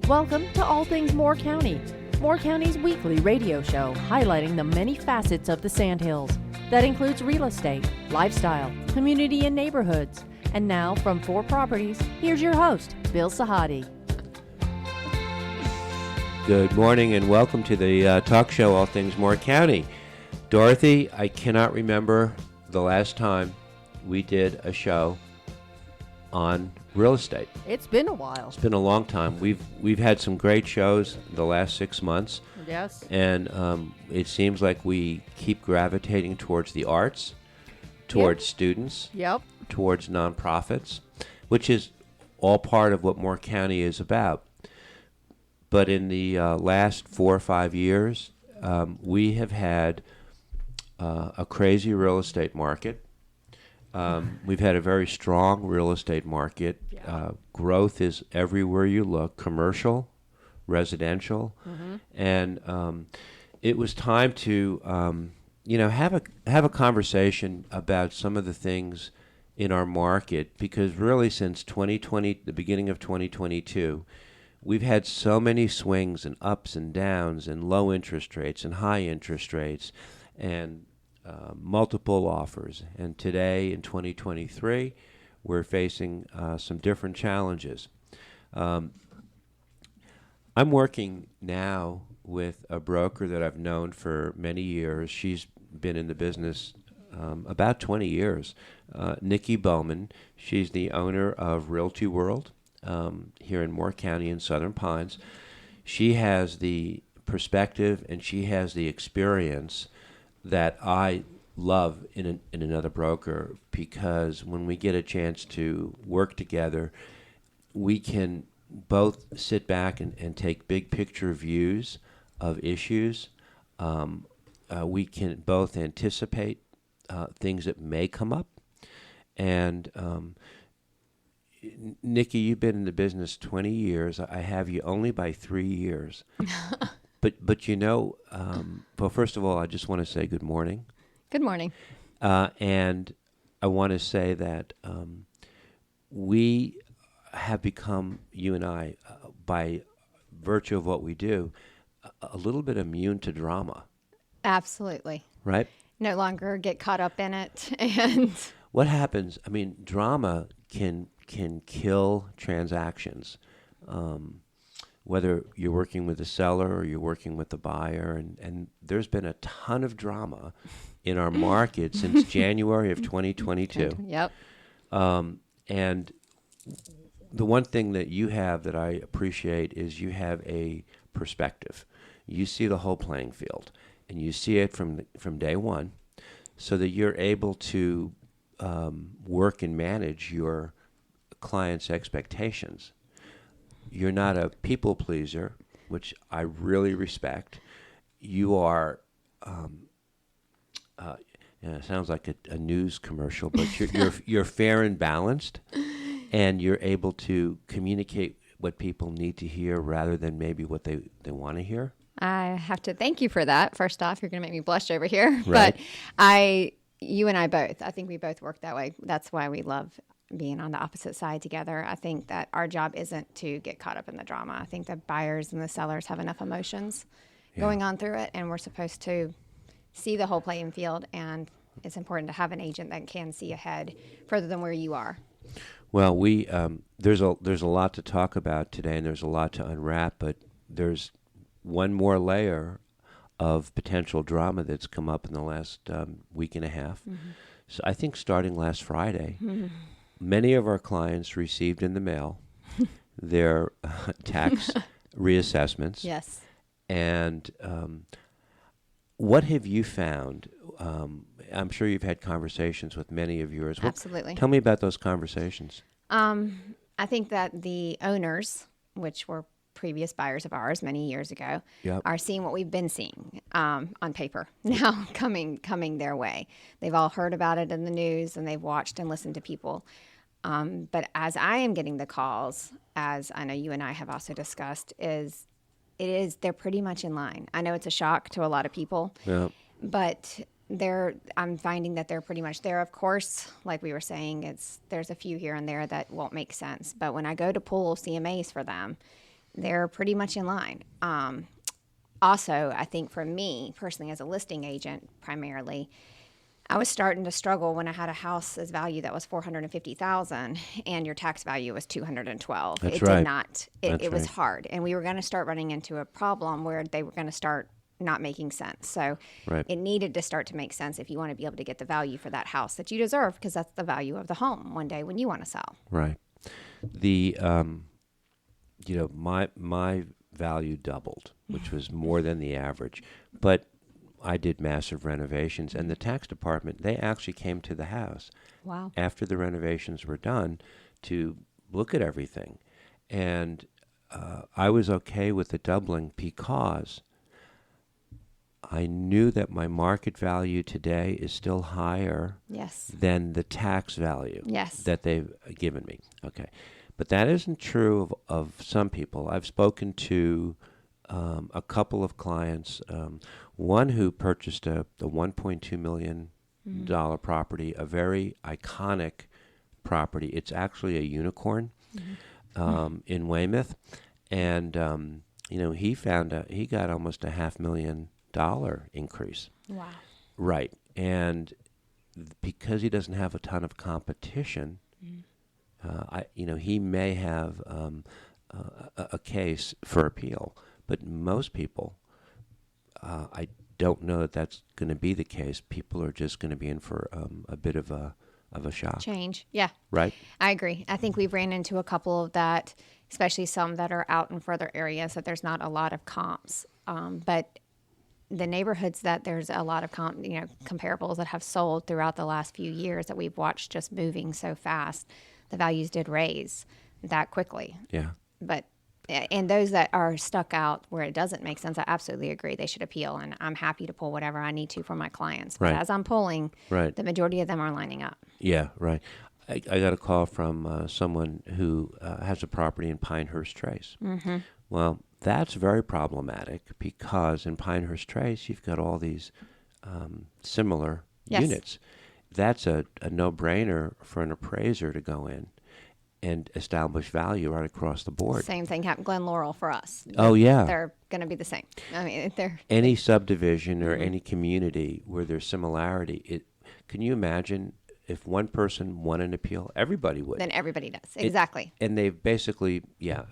Welcome to All Things Moore County, Moore County's weekly radio show highlighting the many facets of the Sandhills. That includes real estate, lifestyle, community and neighborhoods. And now from 4 Properties, here's your host, Bill Sahadi. Good morning and welcome to the talk show, All Things Moore County. Dorothy, I cannot remember the last time we did a show on real estate. It's been a while. It's been a long time. We've had some great shows the last 6 months. Yes. And it seems like we keep gravitating towards the arts, towards students, towards nonprofits, which is all part of what Moore County is about. But in the last 4 or 5 years, we have had a crazy real estate market. We've had a very strong real estate market. Growth is everywhere you look, commercial, residential, and it was time to have a conversation about some of the things in our market, because really since 2020, the beginning of 2022, we've had so many swings and ups and downs and low interest rates and high interest rates and multiple offers. And today in 2023, we're facing some different challenges. I'm working now with a broker that I've known for many years. She's been in the business about 20 years. Nikki Bowman. She's the owner of Realty World here in Moore County in Southern Pines. She has the perspective and she has the experience that I love in another broker, because when we get a chance to work together, we can both sit back and take big picture views of issues. We can both anticipate things that may come up. And Nikki, you've been in the business 20 years. I have you only by 3 years. But well, first of all, I just want to say good morning. Good morning. And I want to say that we have become, you and I, by virtue of what we do, a little bit immune to drama. Absolutely. Right? No longer get caught up in it. And what happens? I mean, drama can kill transactions. Whether you're working with the seller or you're working with the buyer, and there's been a ton of drama in our market since January of 2022. Yep. And the one thing that you have that I appreciate is you have a perspective. You see the whole playing field, and you see it from day one, so that you're able to work and manage your clients' expectations. You're not a people pleaser, which I really respect. You are, it sounds like a news commercial, but you're fair and balanced, and you're able to communicate what people need to hear rather than maybe what they want to hear. I have to thank you for that. First off, you're going to make me blush over here. Right. But you and I both, I think we both work that way. That's why we love being on the opposite side together. I think that our job isn't to get caught up in the drama. I think the buyers and the sellers have enough emotions going on through it, and we're supposed to see the whole playing field, and it's important to have an agent that can see ahead further than where you are. Well, there's a lot to talk about today, and there's a lot to unwrap, but there's one more layer of potential drama that's come up in the last week and a half. So I think starting last Friday, many of our clients received in the mail their tax reassessments. Yes. And what have you found? I'm sure you've had conversations with many of yours. Absolutely. Tell me about those conversations. I think that the owners, which were previous buyers of ours many years ago, are seeing what we've been seeing on paper now coming their way. They've all heard about it in the news, and they've watched and listened to people. But as I am getting the calls, as I know you and I have also discussed, they're pretty much in line. I know it's a shock to a lot of people, but I'm finding that they're pretty much there. Of course, like we were saying, there's a few here and there that won't make sense. But when I go to pull CMAs for them, they're pretty much in line. Also, I think for me personally, as a listing agent, primarily, I was starting to struggle when I had a house as value that was $450,000 and your tax value was $212. That's it right. did not. It was right. hard, and we were going to start running into a problem where they were going to start not making sense. So Right. it needed to start to make sense if you want to be able to get the value for that house that you deserve, because that's the value of the home one day when you want to sell. Right. The my value doubled, which was more than the average, but I did massive renovations, and the tax department, they actually came to the house Wow. after the renovations were done to look at everything. And I was okay with the doubling because I knew that my market value today is still higher Yes. than the tax value Yes. that they've given me. Okay. But that isn't true of some people. I've spoken to a couple of clients, one who purchased a $1.2 million property, a very iconic property. It's actually a unicorn in Weymouth. And, he got almost a $500,000 increase. Wow. Right. And because he doesn't have a ton of competition, he may have a case for appeal. But most people, I don't know that that's going to be the case. People are just going to be in for a bit of a shock. Change. Yeah. Right? I agree. I think we've ran into a couple of that, especially some that are out in further areas that there's not a lot of comps. But the neighborhoods that there's a lot of comparables that have sold throughout the last few years that we've watched just moving so fast, the values did raise that quickly. Yeah. And those that are stuck out where it doesn't make sense, I absolutely agree. They should appeal, and I'm happy to pull whatever I need to for my clients. But Right. as I'm pulling, Right. the majority of them are lining up. Yeah, right. I got a call from someone who has a property in Pinehurst Trace. Mm-hmm. Well, that's very problematic because in Pinehurst Trace, you've got all these similar Yes. units. That's a no-brainer for an appraiser to go in and establish value right across the board. Same thing happened Glen Laurel for us. Oh, yeah. They're going to be the same. I mean, they're Any subdivision or any community where there's similarity, can you imagine if one person won an appeal, everybody would. then everybody does. Exactly. And they've basically,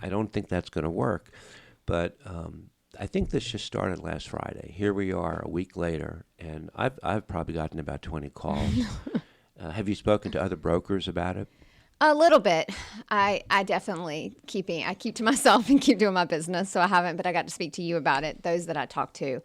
I don't think that's going to work. But I think this just started last Friday. Here we are a week later, and I've probably gotten about 20 calls. Have you spoken to other brokers about it? A little bit. I definitely keep to myself and keep doing my business. So I haven't, but I got to speak to you about it. Those that I talked to,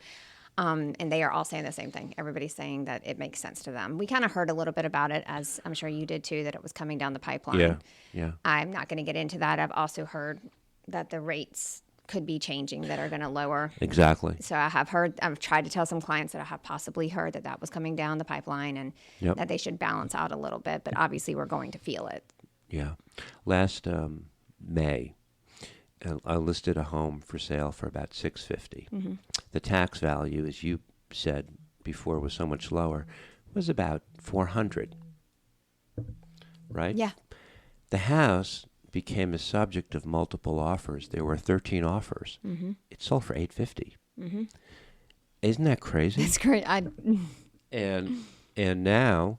and they are all saying the same thing. Everybody's saying that it makes sense to them. We kind of heard a little bit about it, as I'm sure you did too, that it was coming down the pipeline. Yeah. I'm not going to get into that. I've also heard that the rates could be changing that are going to lower. Exactly. So I've tried to tell some clients that I have possibly heard that was coming down the pipeline and that they should balance out a little bit, but obviously we're going to feel it. Yeah. Last May, I listed a home for sale for about $650. Mm-hmm. The tax value, as you said before, was so much lower, was about $400. Right? Yeah. The house became a subject of multiple offers. There were 13 offers. Mm-hmm. It sold for $850. Mm-hmm. Isn't that crazy? That's great. And now,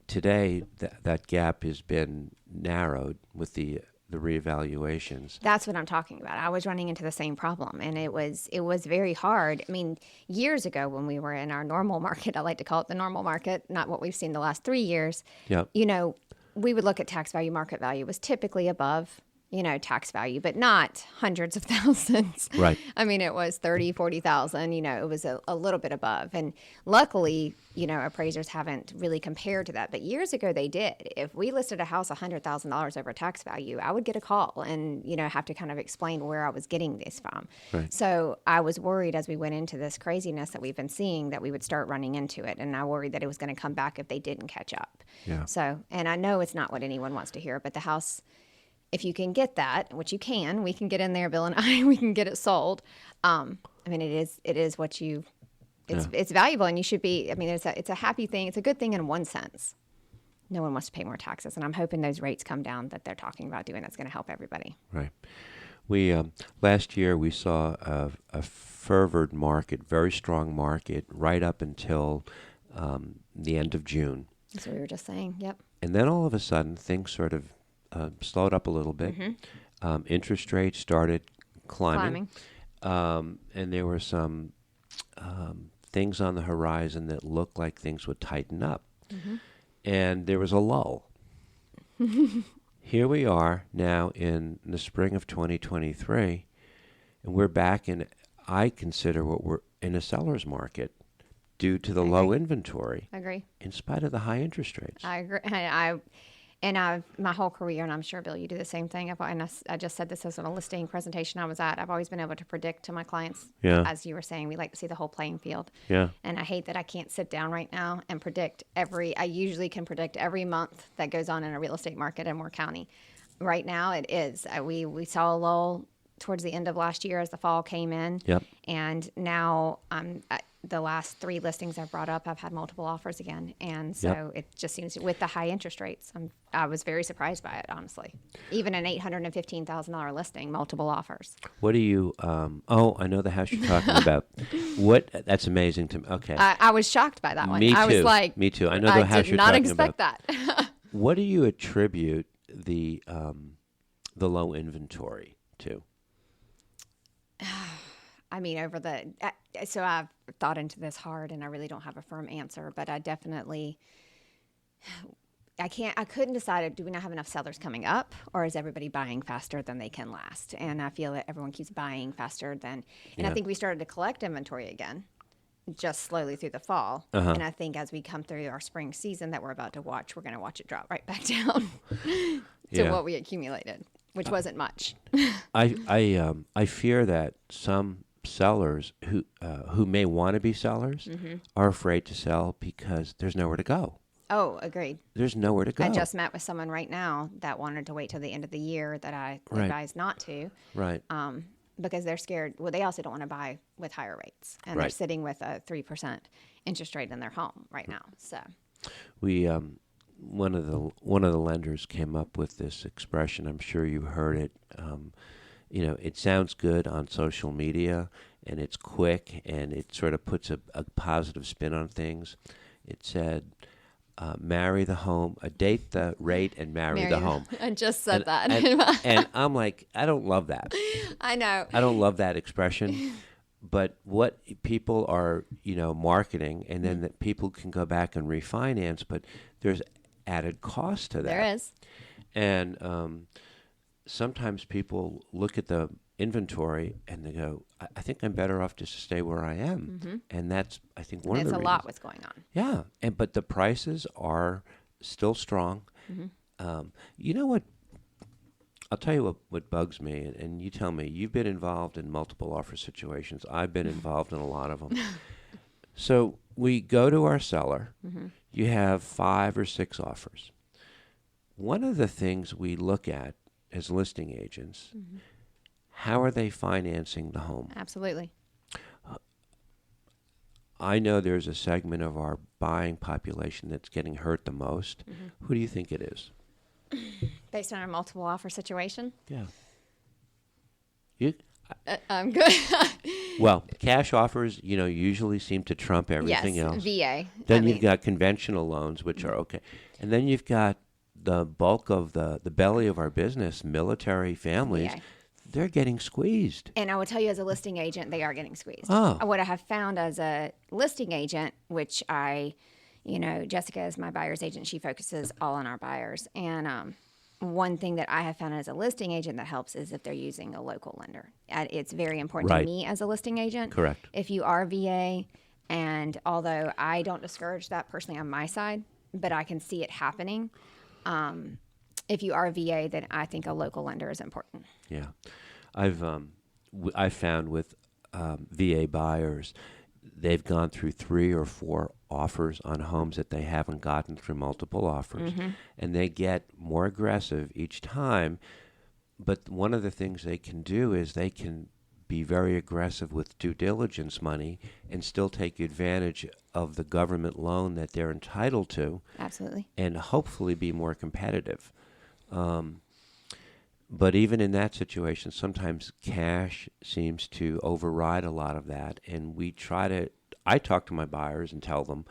today, that gap has been narrowed with the reevaluations. That's what I'm talking about. I was running into the same problem, and it was very hard. I mean, years ago when we were in our normal market, I like to call it the normal market, not what we've seen the last 3 years. Yep. We would look at tax value, market value was typically above, tax value, but not hundreds of thousands. Right. I mean, it was 30, 40,000, it was a little bit above. And luckily, appraisers haven't really compared to that. But years ago, they did. If we listed a house $100,000 over tax value, I would get a call and, have to kind of explain where I was getting this from. Right. So I was worried as we went into this craziness that we've been seeing that we would start running into it. And I worried that it was going to come back if they didn't catch up. Yeah. So, and I know it's not what anyone wants to hear, but the house, if you can get that, which you can, we can get in there, Bill and I, we can get it sold. I mean, it is what it's valuable, and you should be. I mean, it's a happy thing. It's a good thing in one sense. No one wants to pay more taxes, and I'm hoping those rates come down that they're talking about doing. That's going to help everybody. Right. We last year we saw a fervored market, very strong market, right up until the end of June. That's what we were just saying. Yep. And then all of a sudden, things sort of slowed up a little bit. Interest rates started climbing. And there were some things on the horizon that looked like things would tighten up. And there was a lull. Here we are now in the spring of 2023, and we're back in, I consider what we're in a seller's market due to the low inventory. I agree. In spite of the high interest rates. I agree. My whole career, and I'm sure, Bill, you do the same thing. I just said this as a listing presentation I was at. I've always been able to predict to my clients, as you were saying, we like to see the whole playing field. Yeah. And I hate that I can't sit down right now and predict I usually can predict every month that goes on in a real estate market in Moore County. Right now it is. We saw a lull towards the end of last year as the fall came in. Yep. And now the last 3 listings I've brought up, I've had multiple offers again. And so it just seems with the high interest rates, I was very surprised by it, honestly. Even an $815,000 listing, multiple offers. What do you, I know the house you're talking about. That's amazing to me. Okay. I was shocked by that one. Me too. I was like, me too. I know the house you're talking about. I did not expect that. What do you attribute the low inventory to? I mean, so I've thought into this hard, and I really don't have a firm answer, but I couldn't decide, do we not have enough sellers coming up, or is everybody buying faster than they can last? And I feel that everyone keeps buying faster and I think we started to collect inventory again, just slowly through the fall. And I think as we come through our spring season that we're about to watch, we're going to watch it drop right back down to what we accumulated, which wasn't much. I fear that some sellers who may want to be sellers are afraid to sell because there's nowhere to go. Oh, agreed. There's nowhere to go. I just met with someone right now that wanted to wait till the end of the year that I advised not to. Right. Because they're scared. Well, they also don't want to buy with higher rates, and they're sitting with a 3% interest rate in their home right now. So, we one of the lenders came up with this expression. I'm sure you heard it. It sounds good on social media, and it's quick, and it sort of puts a positive spin on things. It said, marry the home, date the rate, and marry the home. I just said that. And I'm like, I don't love that. I know. I don't love that expression. But what people are, marketing, and then that people can go back and refinance, but there's added cost to that. There is. And sometimes people look at the inventory and they go, I think I'm better off just to stay where I am. And that's, I think, one of the reasons. That's a lot what's going on. Yeah. But the prices are still strong. You know what? I'll tell you what bugs me, and you tell me. You've been involved in multiple offer situations. I've been involved in a lot of them. So we go to our seller. You have 5 or 6 offers. One of the things we look at as listing agents, how are they financing the home? Absolutely. I know there's a segment of our buying population that's getting hurt the most. Who do you think it is? Based on our multiple offer situation? Yeah. I'm good. Well, cash offers, usually seem to trump everything else. VA. Then you've got conventional loans, which are okay. And then you've got the bulk of the belly of our business, military families. VA. They're getting squeezed. And I will tell you, as a listing agent, they are getting squeezed. Oh. What I have found as a listing agent, which Jessica is my buyer's agent. She focuses all on our buyers. And one thing that I have found as a listing agent that helps is if they're using a local lender. It's very important to me as a listing agent. Correct. If you are VA, and although I don't discourage that personally on my side, but I can see it happening. If you are a VA, then I think a local lender is important. Yeah. I've found with VA buyers, they've gone through 3 or 4 offers on homes that they haven't gotten through multiple offers. And they get more aggressive each time. But one of the things they can do is they can be very aggressive with due diligence money and still take advantage of the government loan that they're entitled to. Absolutely. And hopefully be more competitive. But even in that situation, sometimes cash seems to override a lot of that. And I talk to my buyers and tell them,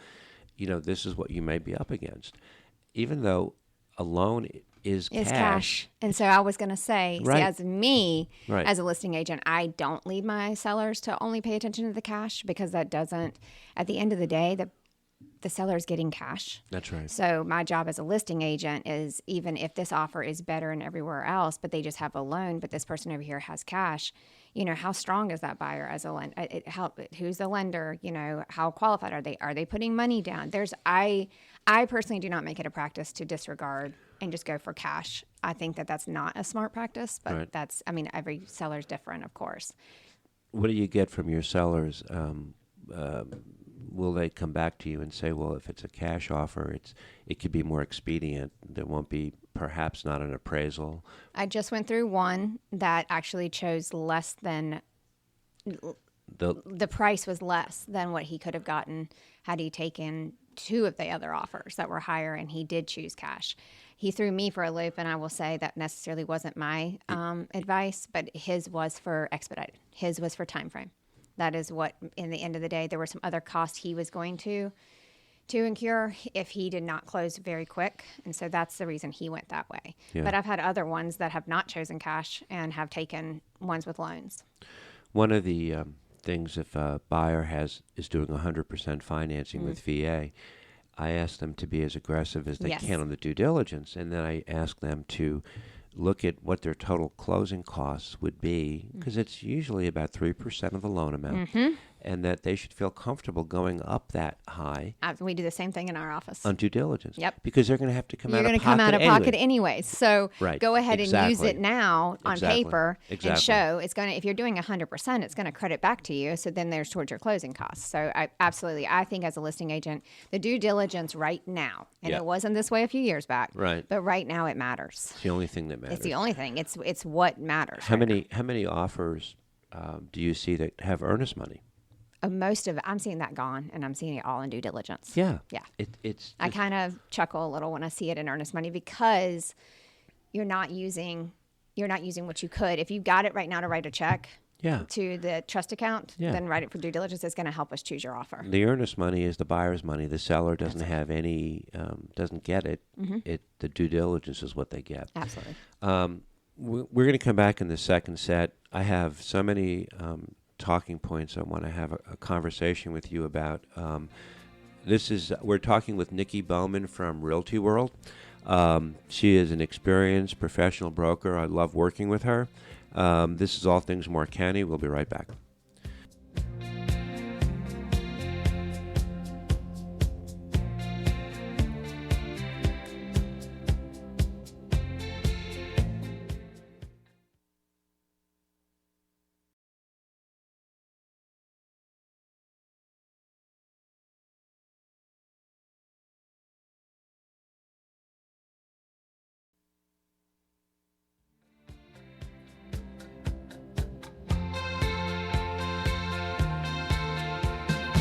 this is what you may be up against. Even though a loan is cash. And so I was going to say, Right. as a listing agent, I don't lead my sellers to only pay attention to the cash, because that doesn't, at the end of the day, the seller is getting cash. That's right. So my job as a listing agent is, even if this offer is better than everywhere else, but they just have a loan, but this person over here has cash, how strong is that buyer as a lender? Who's the lender? How qualified are they? Are they putting money down? I personally do not make it a practice to disregard and just go for cash. I think that that's not a smart practice, but right. Every seller's different, of course. What do you get from your sellers? Will they come back to you and say, well, if it's a cash offer, it could be more expedient. There won't be perhaps not an appraisal. I just went through one that actually chose less than the price was less than what he could have gotten had he taken two of the other offers that were higher, and he did choose cash. He threw me for a loop, and I will say that necessarily wasn't my advice, but his was for expedited. His was for time frame. That is what, in the end of the day, there were some other costs he was going to incur if he did not close very quick. And so that's the reason he went that way. Yeah. But I've had other ones that have not chosen cash and have taken ones with loans. One of the things, if a buyer is doing 100% financing with VA, I ask them to be as aggressive as they can on the due diligence. And then I ask them to look at what their total closing costs would be, because it's usually about 3% of the loan amount, and that they should feel comfortable going up that high. We do the same thing in our office. On due diligence. Yep. Because they're going to have to come out of pocket. You're going to come out of pocket anyways. So go ahead and use it now on paper and show. It's going to, if you're doing 100%, it's going to credit back to you. So then there's towards your closing costs. So I think as a listing agent, the due diligence right now, and it wasn't this way a few years back, but right now it matters. It's the only thing that matters. It's the only thing. It's what matters. How many offers do you see that have earnest money? Most of it, I'm seeing that gone, and I'm seeing it all in due diligence. Yeah. I kind of chuckle a little when I see it in earnest money, because you're not using what you could. If you got it right now to write a check to the trust account, then write it for due diligence. It's going to help us choose your offer. The earnest money is the buyer's money. The seller doesn't have any, doesn't get it. The due diligence is what they get. Absolutely. We're going to come back in the second set. I have so many talking points I want to have a conversation with you about. We're talking with Nikki Bowman from Realty World. She is an experienced professional broker. I love working with her. This is All Things Moore County. We'll be right back.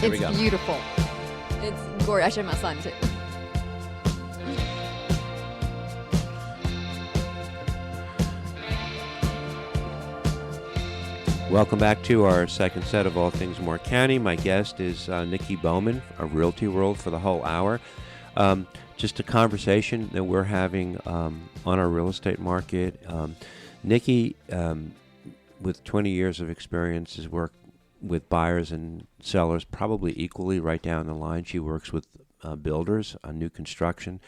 It's beautiful. It's gorgeous. I showed my son too. Welcome back to our second set of All Things Moore County. My guest is Nikki Bowman of Realty World for the whole hour. Just a conversation that we're having on our real estate market. Nikki, with 20 years of experience, has worked with buyers and sellers probably equally right down the line. She works with builders on new construction.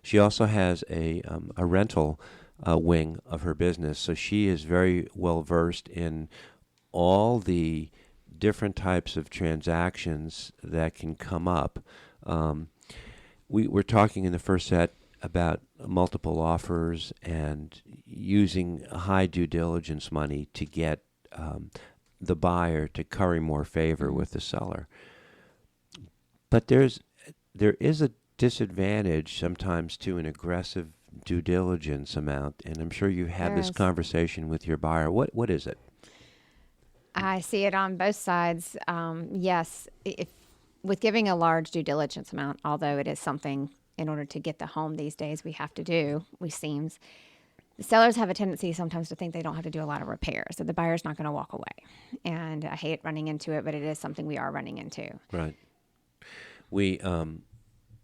She also has a rental wing of her business, so she is very well versed in all the different types of transactions that can come up. We're talking in the first set about multiple offers and using high due diligence money to get the buyer to curry more favor with the seller. But there is a disadvantage sometimes to an aggressive due diligence amount, and I'm sure you had this conversation with your buyer. What is it? I see it on both sides. Yes, with giving a large due diligence amount, although it is something in order to get the home these days we have to do, seems the sellers have a tendency sometimes to think they don't have to do a lot of repairs, that the buyer's not going to walk away. And I hate running into it, but it is something we are running into. Right. We,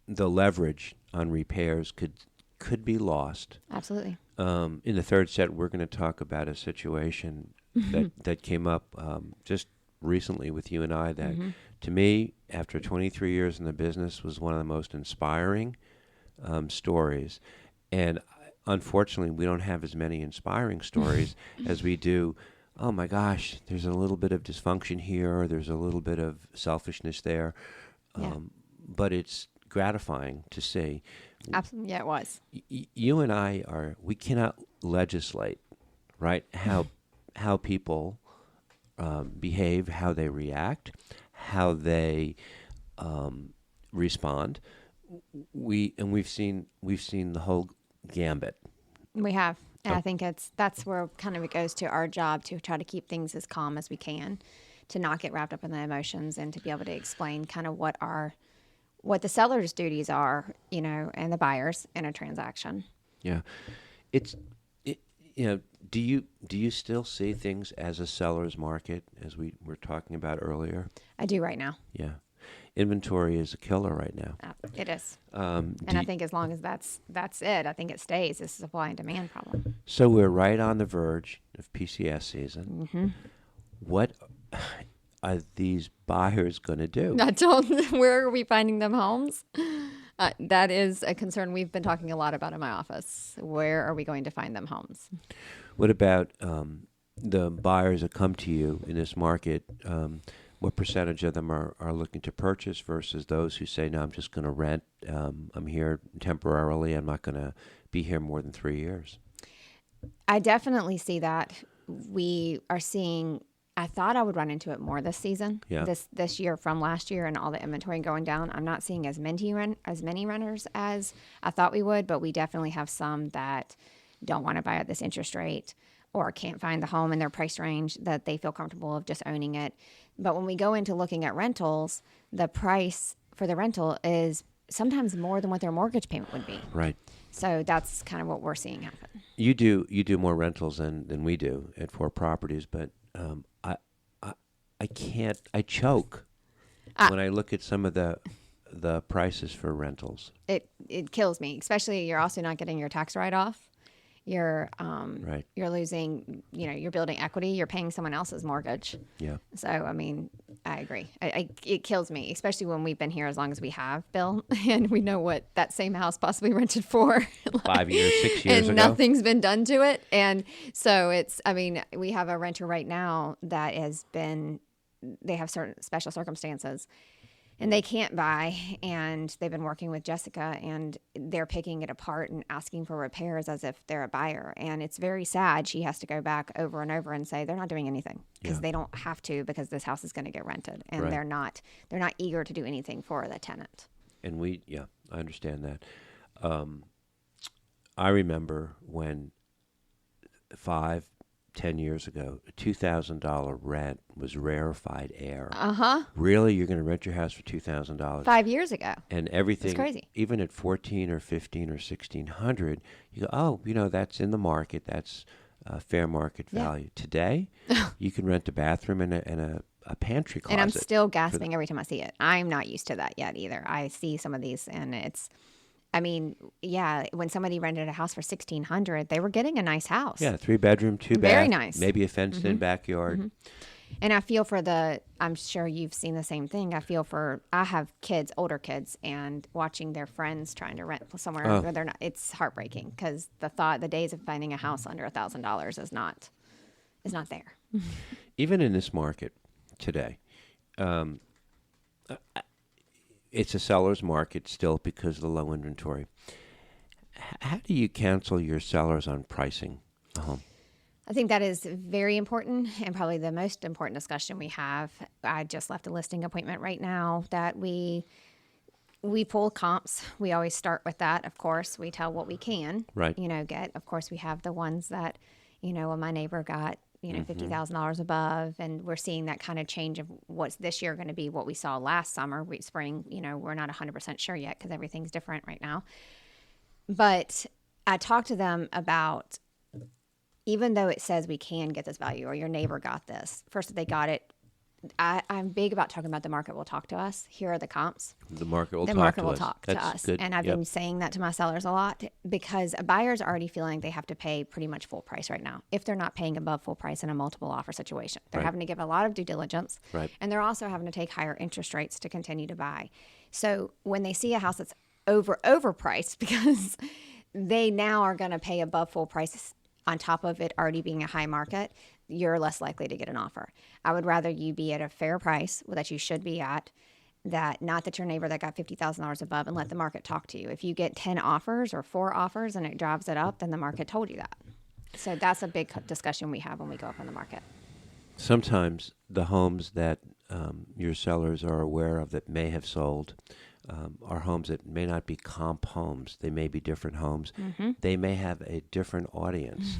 the leverage on repairs could be lost. Absolutely. In the third set, we're going to talk about a situation that came up just recently with you and I that, to me, after 23 years in the business, was one of the most inspiring stories. And unfortunately, we don't have as many inspiring stories as we do. Oh my gosh, there's a little bit of dysfunction here, or there's a little bit of selfishness there. But it's gratifying to see. Absolutely. Yeah, it was. You and I we cannot legislate, right? How people behave, how they react, how they respond. We've seen the whole gambit. We have. And I think that's where kind of it goes to our job to try to keep things as calm as we can, to not get wrapped up in the emotions, and to be able to explain kind of what the seller's duties are, and the buyers in a transaction. Yeah. Do you still see things as a seller's market, as we were talking about earlier? I do right now. Yeah. Inventory is a killer right now. It is. And I think as long as that's it, I think it stays. This is a supply and demand problem. So we're right on the verge of PCS season. Mm-hmm. What are these buyers going to do? Where are we finding them homes? That is a concern we've been talking a lot about in my office. Where are we going to find them homes? What about the buyers that come to you in this market? What percentage of them are looking to purchase versus those who say, no, I'm just going to rent. I'm here temporarily. I'm not going to be here more than 3 years. I definitely see that. We are seeing, I thought I would run into it more this season, this year from last year, and all the inventory going down. I'm not seeing as many renters as I thought we would, but we definitely have some that don't want to buy at this interest rate or can't find the home in their price range that they feel comfortable of just owning it. But when we go into looking at rentals, the price for the rental is sometimes more than what their mortgage payment would be. Right. So that's kind of what we're seeing happen. You do more rentals than we do at 4 properties, but I can't. I choke when I look at some of the prices for rentals. It kills me, especially you're also not getting your tax write-off. You're you're losing, you're building equity. You're paying someone else's mortgage. Yeah. So, I mean, I agree. It kills me, especially when we've been here as long as we have, Bill, and we know what that same house possibly rented for 5 years, 6 years ago. And ago. nothing's been done to it. And so we have a renter right now that they have certain special circumstances. And they can't buy, and they've been working with Jessica, and they're picking it apart and asking for repairs as if they're a buyer. And it's very sad. She has to go back over and over and say they're not doing anything because they don't have to, because this house is going to get rented, and they're not eager to do anything for the tenant. And I understand that. I remember when 5-10 years ago, a $2,000 rent was rarefied air. Really, you're going to rent your house for $2,000? 5 years ago. And everything, it's crazy. Even at $1,400 or $1,500 or $1,600, you go, oh, that's in the market. That's fair market value. Today, you can rent a bathroom and a pantry closet. And I'm still gasping every time I see it. I'm not used to that yet either. I see some of these, and when somebody rented a house for $1,600, they were getting a nice house. Yeah, 3-bedroom, 2-bath. Very nice. Maybe a fenced-in backyard. Mm-hmm. And I feel for I'm sure you've seen the same thing. I have kids, older kids, and watching their friends trying to rent somewhere where they're not, it's heartbreaking, because the days of finding a house under $1,000 is not there. Even in this market today, it's a seller's market still because of the low inventory. How do you counsel your sellers on pricing a home? I think that is very important, and probably the most important discussion we have. I just left a listing appointment right now that we pull comps. We always start with that, of course. We tell what we can get. Of course, we have the ones that, when my neighbor got $50,000 above, and we're seeing that kind of change of what's this year going to be what we saw last spring. We're not 100% sure yet because everything's different right now. But I talked to them about even though it says we can get this value or your neighbor got this, first if they got it, I'm big about talking about the market will talk to us. Here are the comps. The market will talk to us. Good. And I've been saying that to my sellers a lot because a buyer's already feeling they have to pay pretty much full price right now if they're not paying above full price in a multiple offer situation. They're having to give a lot of due diligence. Right. And they're also having to take higher interest rates to continue to buy. So when they see a house that's overpriced because they now are going to pay above full price on top of it already being a high market, you're less likely to get an offer. I would rather you be at a fair price that you should be at, that not that your neighbor that got $50,000 above, and let the market talk to you. If you get 10 offers or 4 offers and it drives it up, then the market told you that. So that's a big discussion we have when we go up on the market. Sometimes the homes that your sellers are aware of that may have sold are homes that may not be comp homes. They may be different homes. Mm-hmm. They may have a different audience.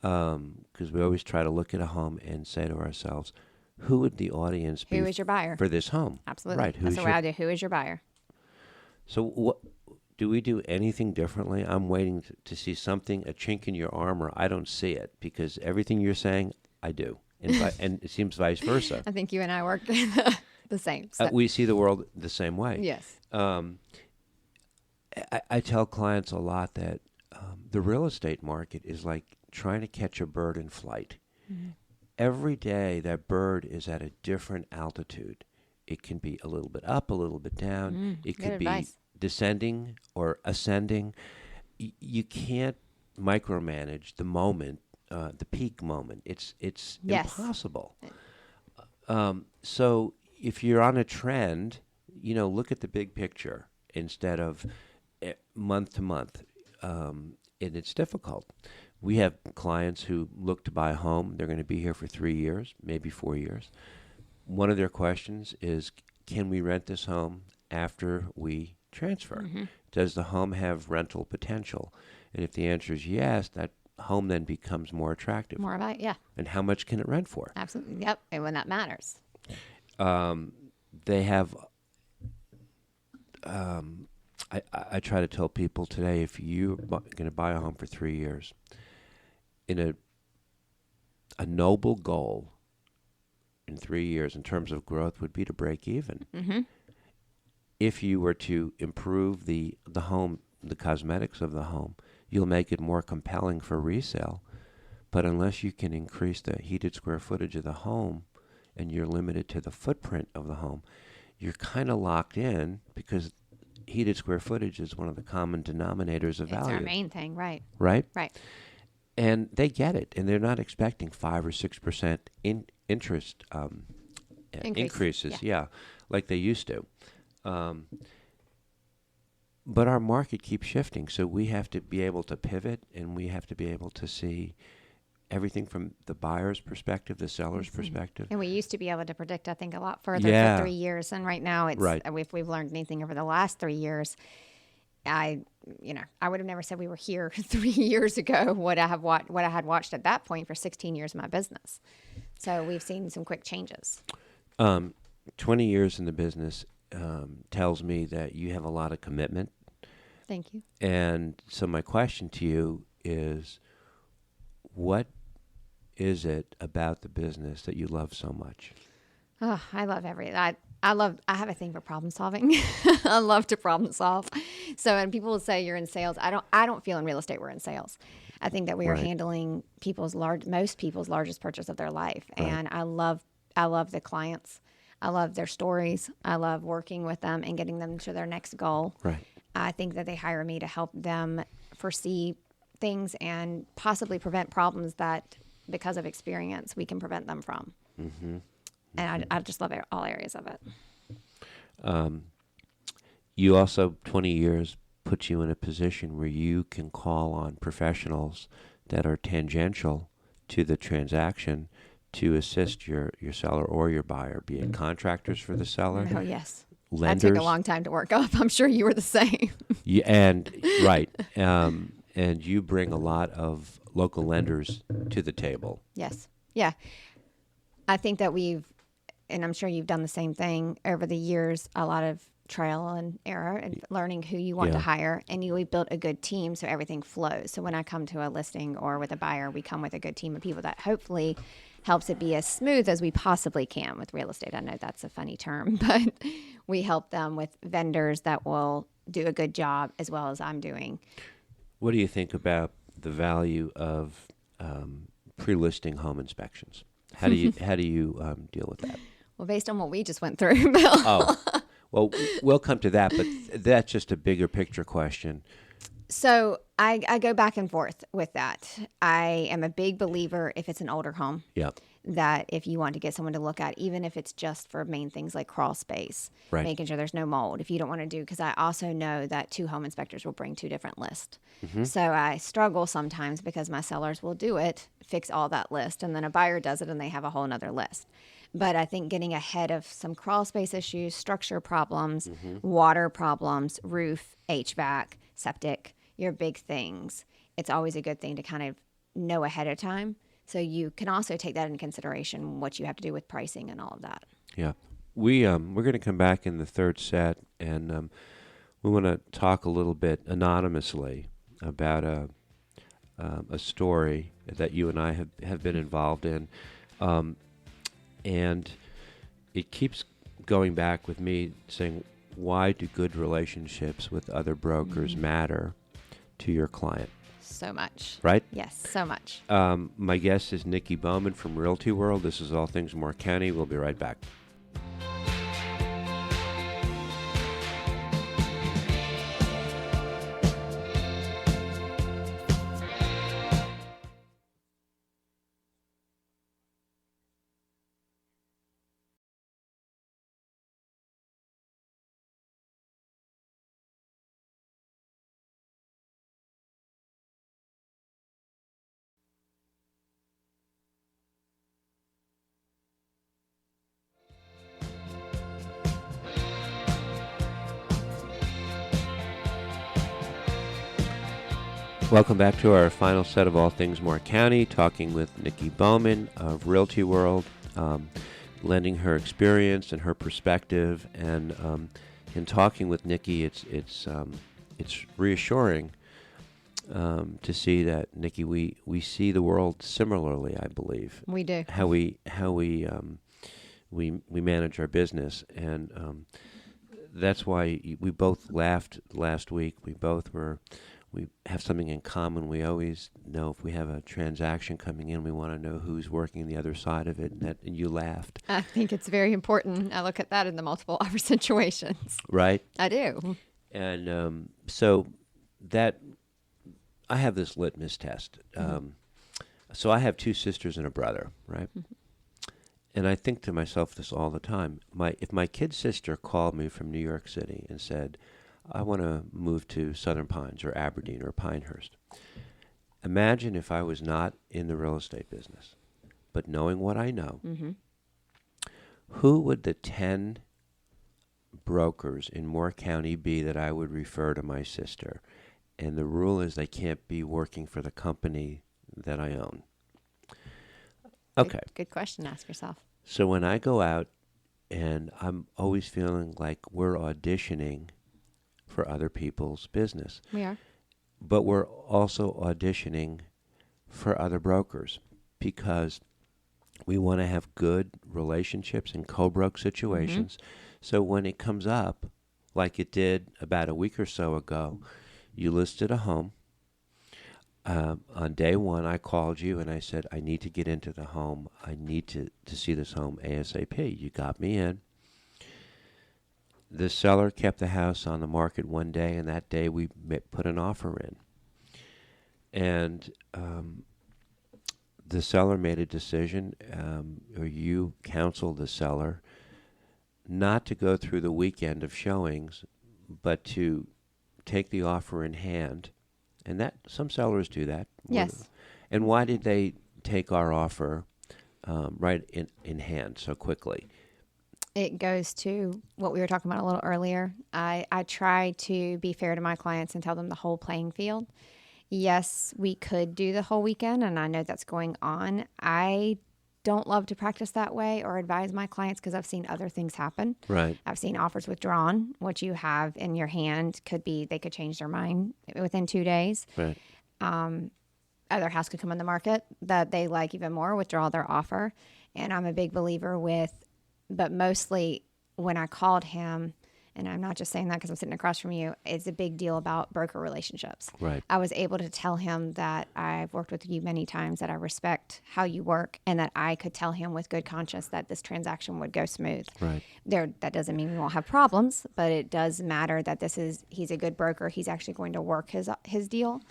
Because we always try to look at a home and say to ourselves, who would the audience be? Who is your buyer? For this home. Absolutely. Right. That's the way I do. Who is your buyer? So what do we do anything differently? I'm waiting to see something, a chink in your armor. I don't see it because everything you're saying, I do. And it seems vice versa. I think you and I work the same. So. We see the world the same way. Yes. I tell clients a lot that the real estate market is like trying to catch a bird in flight. Mm-hmm. Every day that bird is at a different altitude. It can be a little bit up, a little bit down. It could be descending or ascending. You can't micromanage the moment, the peak moment. It's impossible. So if you're on a trend, look at the big picture instead of month to month. And it's difficult. We have clients who look to buy a home. They're going to be here for 3 years, maybe 4 years. One of their questions is, can we rent this home after we transfer? Mm-hmm. Does the home have rental potential? And if the answer is yes, that home then becomes more attractive. More about, yeah. And how much can it rent for? Absolutely. Yep. And when that matters. They have, I try to tell people today, if you're going to buy a home for 3 years, in a noble goal in 3 years in terms of growth would be to break even. Mm-hmm. If you were to improve the home, the cosmetics of the home, you'll make it more compelling for resale. But unless you can increase the heated square footage of the home and you're limited to the footprint of the home, you're kind of locked in because heated square footage is one of the common denominators of value. It's our main thing, right? Right? Right. And they get it, and they're not expecting 5 or 6% interest increases, like they used to. But our market keeps shifting, so we have to be able to pivot, and we have to be able to see everything from the buyer's perspective, the seller's perspective. And we used to be able to predict, I think, a lot further for 3 years, and right now, it's if we've learned anything over the last 3 years, I would have never said we were here 3 years ago. What I had watched at that point for 16 years of my business. So we've seen some quick changes. 20 years in the business tells me that you have a lot of commitment. Thank you. And so my question to you is, what is it about the business that you love so much? Oh, I love everything. I have a thing for problem solving. I love to problem solve. So, and people will say you're in sales. I don't feel in real estate we're in sales. I think that we are handling most people's largest purchase of their life. Right. And I love the clients. I love their stories. I love working with them and getting them to their next goal. Right. I think that they hire me to help them foresee things and possibly prevent problems that, because of experience, we can prevent them from. Mm-hmm. And I just love all areas of it. You also, 20 years puts you in a position where you can call on professionals that are tangential to the transaction to assist your seller or your buyer, be it contractors for the seller. Oh, yes. Lenders. That took a long time to work up. I'm sure you were the same. Yeah, and right. And you bring a lot of local lenders to the table. Yes. Yeah. I think that and I'm sure you've done the same thing over the years, a lot of trial and error and learning who you want to hire. And we built a good team so everything flows. So when I come to a listing or with a buyer, we come with a good team of people that hopefully helps it be as smooth as we possibly can with real estate. I know that's a funny term, but we help them with vendors that will do a good job as well as I'm doing. What do you think about the value of pre-listing home inspections? How do you deal with that? Well, based on what we just went through, Bill. Oh, well, we'll come to that, but that's just a bigger picture question. So I go back and forth with that. I am a big believer if it's an older home. Yep. That if you want to get someone to look at, even if it's just for main things like crawl space, making sure there's no mold. If you don't want to do, because I also know that 2 home inspectors will bring 2 different lists. Mm-hmm. So I struggle sometimes because my sellers will do it, fix all that list, and then a buyer does it and they have a whole nother list. But I think getting ahead of some crawl space issues, structure problems, water problems, roof, HVAC, septic, your big things, it's always a good thing to kind of know ahead of time. So you can also take that into consideration, what you have to do with pricing and all of that. Yeah. We're going to come back in the third set, and we want to talk a little bit anonymously about a story that you and I have been involved in. And it keeps going back with me saying, why do good relationships with other brokers matter to your client? So much. Right? Yes, so much. My guest is Nikki Bowman from Realty World. This is All Things Moore County. We'll be right back. Welcome back to our final set of All Things Moore County, talking with Nikki Bowman of Realty World, lending her experience and her perspective. And in talking with Nikki, it's reassuring to see that, Nikki, we see the world similarly. I believe we do. How we manage our business, and that's why we both laughed last week. We have something in common. We always know if we have a transaction coming in, we want to know who's working the other side of it. And you laughed. I think it's very important. I look at that in the multiple offer situations. Right? I do. And so that I have this litmus test. So I have 2 sisters and a brother, right? Mm-hmm. And I think to myself this all the time. If my kid sister called me from New York City and said, I want to move to Southern Pines or Aberdeen or Pinehurst. Imagine if I was not in the real estate business, but knowing what I know, who would the 10 brokers in Moore County be that I would refer to my sister? And the rule is they can't be working for the company that I own. Okay. Good question to ask yourself. So when I go out, and I'm always feeling like we're auditioning for other people's business. We are. But we're also auditioning for other brokers because we want to have good relationships and co-broke situations. So when it comes up, like it did about a week or so ago, you listed a home. On day 1, I called you and I said, I need to get into the home. I need to see this home ASAP. You got me in. The seller kept the house on the market one day, and that day we put an offer in. And the seller made a decision, or you counseled the seller, not to go through the weekend of showings, but to take the offer in hand. And that some sellers do that. Yes. And why did they take our offer right in hand so quickly? It goes to what we were talking about a little earlier. I try to be fair to my clients and tell them the whole playing field. Yes, we could do the whole weekend, and I know that's going on. I don't love to practice that way or advise my clients because I've seen other things happen. Right. I've seen offers withdrawn. What you have in your hand could be they could change their mind within 2 days. Right. Other house could come on the market that they like even more, withdraw their offer. And I'm a big believer but mostly when I called him, and I'm not just saying that because I'm sitting across from you, it's a big deal about broker relationships. Right. I was able to tell him that I've worked with you many times, that I respect how you work, and that I could tell him with good conscience that this transaction would go smooth. Right. That doesn't mean we won't have problems, but it does matter that he's a good broker. He's actually going to work his deal,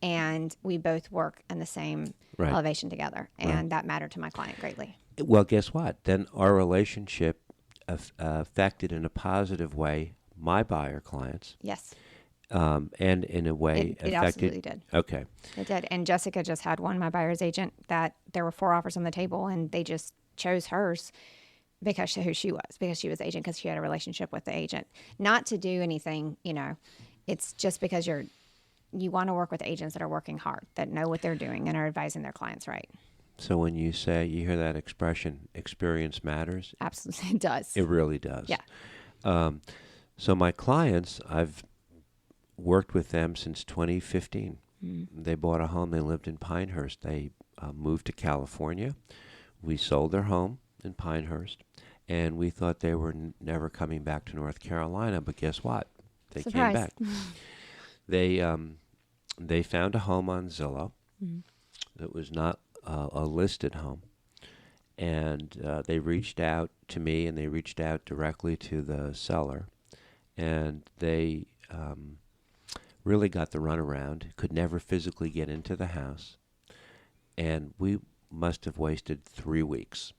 and we both work in the same elevation together, and that mattered to my client greatly. Well, guess what? Then our relationship affected in a positive way my buyer clients. Yes. And in a way it absolutely did. Okay. It did. And Jessica just had one, my buyer's agent, that there were 4 offers on the table, and they just chose hers because of who she was, because she was the agent, because she had a relationship with the agent. Not to do anything, it's just because you want to work with agents that are working hard, that know what they're doing and are advising their clients right. So when you hear that expression, experience matters. Absolutely, it does. It really does. Yeah. So my clients, I've worked with them since 2015. They bought a home. They lived in Pinehurst. They moved to California. We sold their home in Pinehurst, and we thought they were never coming back to North Carolina. But guess what? They Surprise. came back. They found a home on Zillow. It was not a listed home, and they reached out to me, and they reached out directly to the seller, and they really got the runaround, could never physically get into the house, and we must have wasted 3 weeks,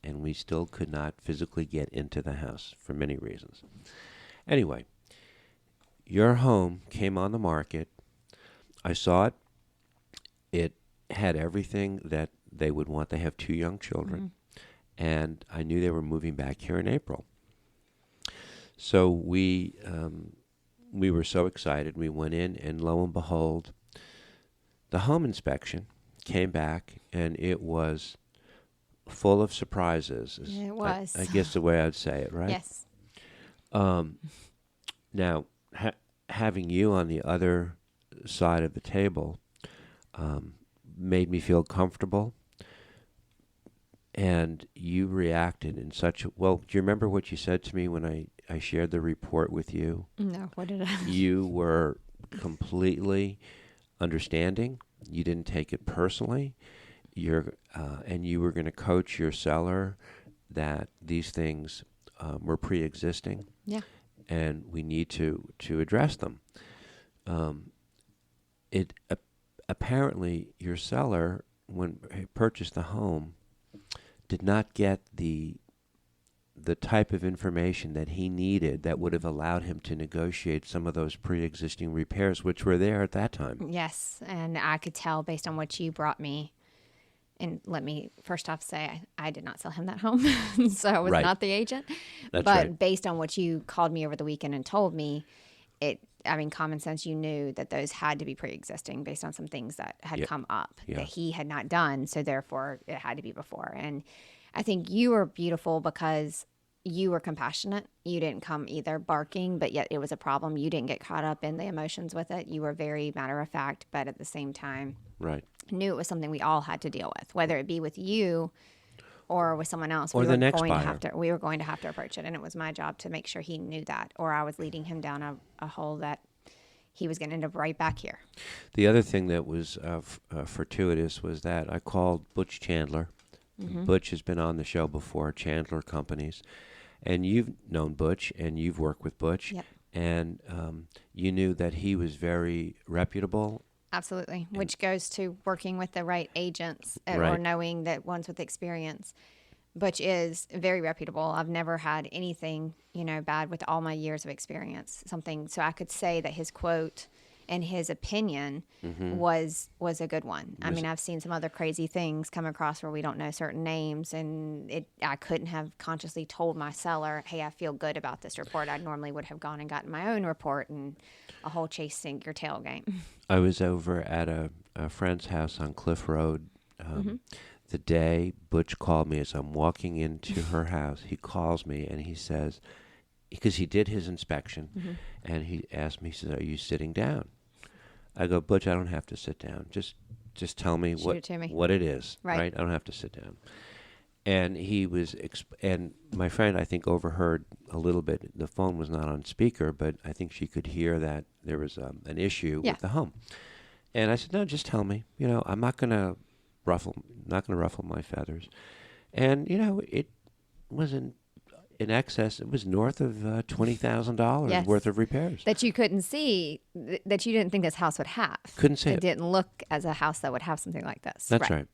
and we still could not physically get into the house for many reasons. Anyway, your home came on the market. I saw it. It had everything that they would want. They have 2 young children, and I knew they were moving back here in April. So we were so excited. We went in, and lo and behold, the home inspection came back, and it was full of surprises. It was. I guess the way I'd say it, right? Yes. Now, having you on the other side of the table made me feel comfortable, and you reacted in such a... Well, do you remember what you said to me when I shared the report with you? No, what did I... You were completely understanding. You didn't take it personally. And you were going to coach your seller that these things were pre-existing. Yeah. And we need to address them. Apparently, your seller, when he purchased the home, did not get the type of information that he needed that would have allowed him to negotiate some of those pre-existing repairs, which were there at that time. Yes, and I could tell based on what you brought me. And let me first off say I did not sell him that home, so I was not the agent. That's but right. Based on what you called me over the weekend and told me, common sense, you knew that those had to be pre-existing based on some things that had come up that he had not done. So therefore, it had to be before. And I think you were beautiful because you were compassionate. You didn't come either barking, but yet it was a problem. You didn't get caught up in the emotions with it. You were very matter of fact, but at the same time, knew it was something we all had to deal with, whether it be with you or with someone else. Or the next buyer. We were going to have to approach it, and it was my job to make sure he knew that, or I was leading him down a hole that he was going to end up right back here. The other thing that was fortuitous was that I called Butch Chandler. Butch has been on the show before, Chandler Companies. And you've known Butch, and you've worked with Butch. Yep. And you knew that he was very reputable. Absolutely, which goes to working with the right agents or knowing that ones with experience. Butch is very reputable. I've never had anything, bad with all my years of experience. So I could say that his quote and his opinion was a good one. I mean, I've seen some other crazy things come across where we don't know certain names, and I couldn't have consciously told my seller, hey, I feel good about this report. I normally would have gone and gotten my own report and a whole chasing your tail game. I was over at a friend's house on Cliff Road the day Butch called me as I'm walking into her house. He calls me and he says, because he did his inspection, and he asked me, he says, "Are you sitting down?" I go, "Butch, I don't have to sit down. Just tell me what it is, right? I don't have to sit down." And he was, and my friend, I think, overheard a little bit. The phone was not on speaker, but I think she could hear that there was an issue with the home. And I said, "No, just tell me. I'm not gonna ruffle my feathers." And it was in excess. It was north of $20,000 worth of repairs that you couldn't see, that you didn't think this house would have. Couldn't see it. It didn't look as a house that would have something like this. That's right.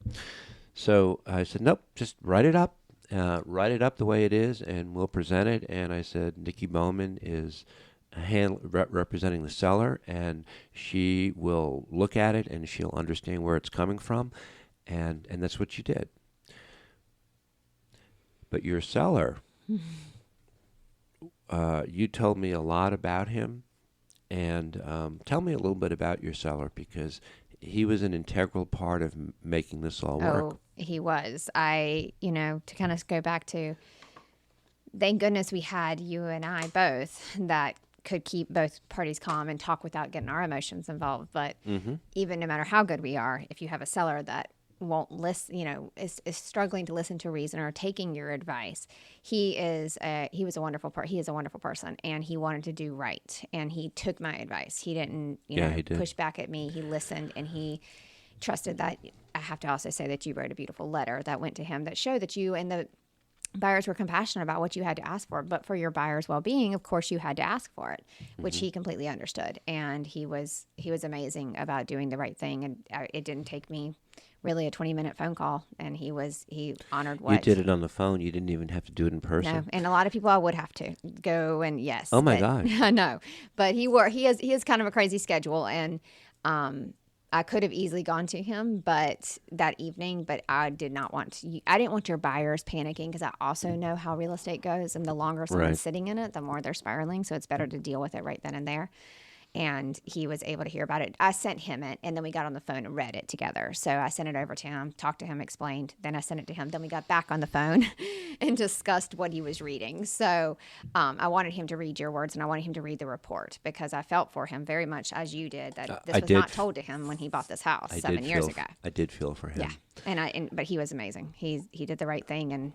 So I said, "Nope, just write it up. Write it up the way it is, and we'll present it." And I said, "Nikki Bowman is representing the seller, and she will look at it, and she'll understand where it's coming from." And that's what you did. But your seller, you told me a lot about him, and tell me a little bit about your seller, because he was an integral part of making this all work. Oh, he was. To kind of go back to, thank goodness we had you and I both that could keep both parties calm and talk without getting our emotions involved. But even no matter how good we are, if you have a seller that won't listen, is struggling to listen to reason or taking your advice, he was a wonderful he is a wonderful person, and he wanted to do right, and he took my advice. He didn't he push back at me. He listened, and he trusted that. I have to also say that you wrote a beautiful letter that went to him that showed that you and the buyers were compassionate about what you had to ask for, but for your buyer's well-being, of course, you had to ask for it, which he completely understood. And he was amazing about doing the right thing. And it didn't take me really a 20-minute phone call, and he honored what. You did it on the phone. You didn't even have to do it in person. No, and a lot of people I would have to go and yes. Oh my God. I know, but he has kind of a crazy schedule, and I could have easily gone to him, but that evening, but I did not want to. I didn't want your buyers panicking, because I also know how real estate goes, and the longer someone's sitting in it, the more they're spiraling. So it's better to deal with it right then and there. And he was able to hear about it. I sent him it, and then we got on the phone and read it together. So I sent it over to him, talked to him, explained. Then I sent it to him. Then we got back on the phone and discussed what he was reading. So I wanted him to read your words, and I wanted him to read the report, because I felt for him very much as you did, that this was not told to him when he bought this house 7 years ago. I did feel for him. Yeah, but he was amazing. He did the right thing,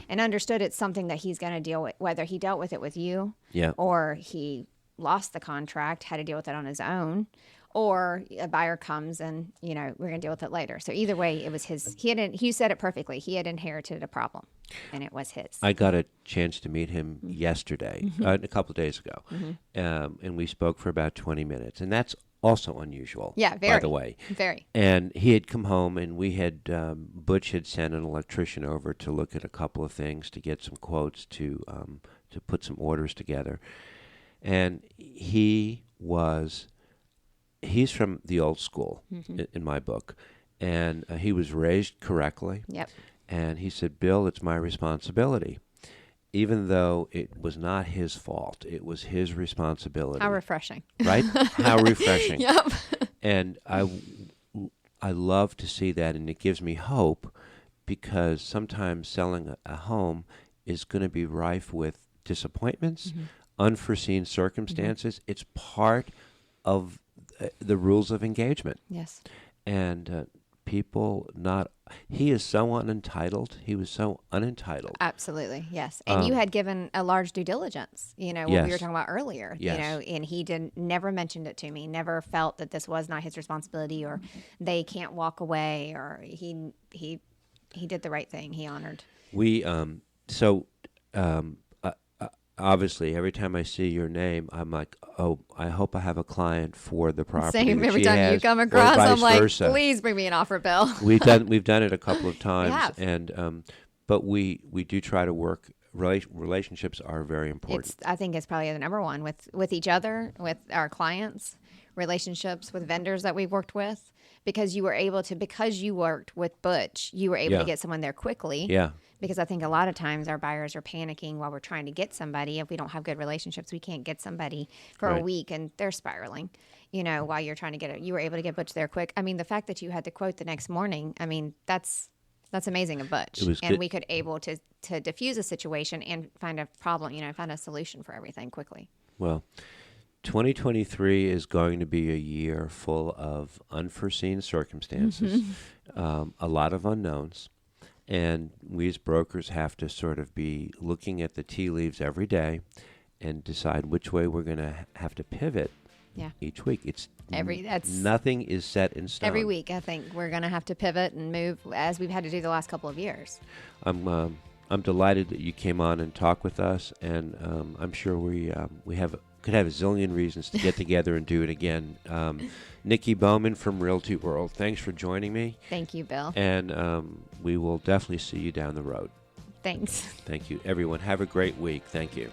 and understood it's something that he's going to deal with, whether he dealt with it with you or he lost the contract, had to deal with it on his own, or a buyer comes and, we're going to deal with it later. So either way, it was his. You said it perfectly. He had inherited a problem, and it was his. I got a chance to meet him yesterday, a couple of days ago, and we spoke for about 20 minutes, and that's also unusual. Yeah, very. By the way, very. And he had come home, and we had Butch had sent an electrician over to look at a couple of things, to get some quotes, to put some orders together. And he's from the old school in my book, and he was raised correctly. Yep. And he said, "Bill, it's my responsibility." Even though it was not his fault, it was his responsibility. How refreshing. Right? How refreshing. Yep. And I love to see that, and it gives me hope, because sometimes selling a home is going to be rife with disappointments, unforeseen circumstances. It's part of the rules of engagement. Yes. And he is so unentitled. He was so unentitled. Absolutely. Yes. And you had given a large due diligence, what we were talking about earlier, and he never mentioned it to me, never felt that this was not his responsibility, or they can't walk away, or he did the right thing. He honored. Obviously, every time I see your name, I'm like, oh, I hope I have a client for the property. Same. Every time you come across, I'm like, please bring me an offer, Bill. We've done it a couple of times, and but we do try to work. Relationships are very important. I think it's probably the number one with each other, with our clients, relationships with vendors that we've worked with, because you worked with Butch, you were able to get someone there quickly. Yeah. Because I think a lot of times our buyers are panicking while we're trying to get somebody. If we don't have good relationships, we can't get somebody for a week, and they're spiraling, while you're trying to get it. You were able to get Butch there quick. I mean, the fact that you had the quote the next morning, I mean, that's That's amazing of Butch. It was and good. we could able to diffuse a situation and find a problem, find a solution for everything quickly. Well, 2023 is going to be a year full of unforeseen circumstances, a lot of unknowns, and we as brokers have to sort of be looking at the tea leaves every day and decide which way we're going to have to pivot each week. Nothing is set in stone. Every week, I think we're going to have to pivot and move as we've had to do the last couple of years. I'm delighted that you came on and talked with us, and I'm sure we could have a zillion reasons to get together and do it again. Nikki Bowman from Realty World, thanks for joining me. Thank you, Bill. And we will definitely see you down the road. Thanks. Thank you, everyone. Have a great week. Thank you.